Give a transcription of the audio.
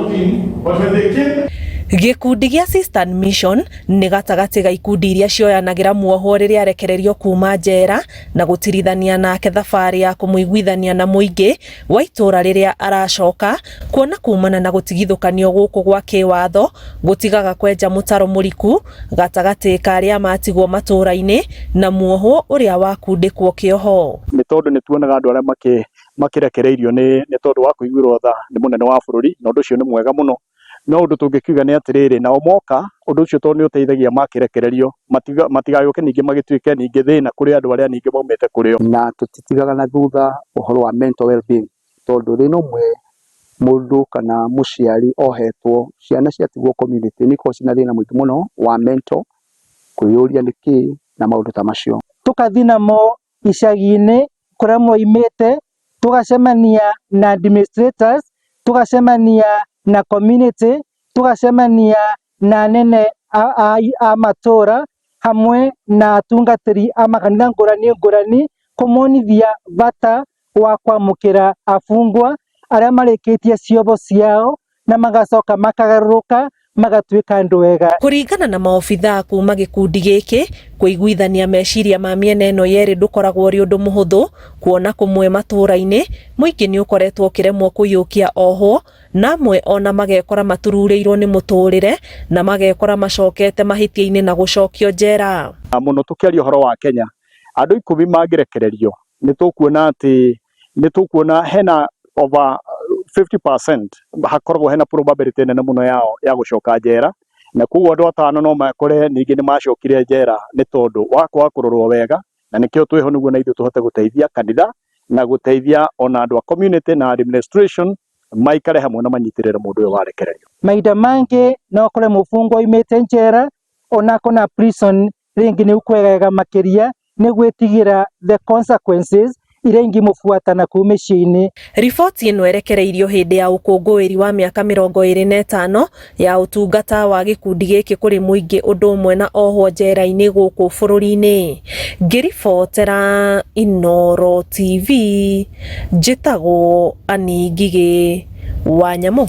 voting, but when they came Gikundi gĩa Sisters Mission nĩ gatagati ga ikundi iria cioyanagira muohwo riria arekererio kuma njera na gutirithania nake thabari ya kumuiguithania na muingi wa itura riria aracoka kuona kumana na gutigithukanio guku gwa kiwatho gutigaga kwenja mutaro muriku gatagati ka aria matigwo matura-ini na muohwo uria wakundikwo kioho. Ni tondu ni tuonaga andu aria makirekereirio ni tondu wa kuiguirwo tha ni munene wa bururi na undu ucio ni mwega muno. No undu tungikiuga ni atiriri na omoka undu ucio tondu ni uteithagia makirekererio matigayoke ningi magituike ningi thina kuri andu aria ningi maumete kurio na tutitigaga na thutha uhoro wa mental well-being tondu rino mwe mundu kana muciari ohetwo ciana ciatigwo community niko cina thina mwingi muno wa mental kuyuria niki na maundu ta macio tukathina mo icagi-ini kuria moimite tugacemania na administrators tugacemania na community tugacemania na nene a matura hamwe na atungatiri a makanitha ngurani kumonithia bata wa kwamukira afungwa aria marikitie ciobo ciao na magacoka makagaruruka magatuika andu wega. Kuringana na maofitha kuma gikundi giki kuiguithania meciria ma miena eno yeri ndukoragwo uri undu muhuthu kuona kumwe matura-ini muingi ni ukoretwo ukiremwo kuyukia oho na amwe ona magekora matururirwo ni muturire na magekora macokete mahitia-ini na gucokio njera. Muno tukiaria uhoro wa Kenya andu 10 magirekererio ni tukuona hena over 50% hakoragwo hena probability nene muno ya gucoka njera na kuguo andu atano no makore ningi ni macokire njera ni tondu wa kurorwo wega na nikio twiho niguo na ithu tuhote guteithia kanitha na guteithia ona andu a community na administration maikare hamwe na manyitirire mundu uyu warekererio. Maida mangi no kore mufungwa imete njera ona kona prison ringi ni ukwegega makiria ni gwitigira the consequences irengi mufuata na kumishini. Riboti ino erekereirio hindi ya ukungwiri wa miaka 25 ya utungata wa gikundi giki kuri muingi undu umwe na ohwo njera-ini guku bururi-ini. Ngiribotera Inooro TV njitagwo Ani Ngigi Wanyamu.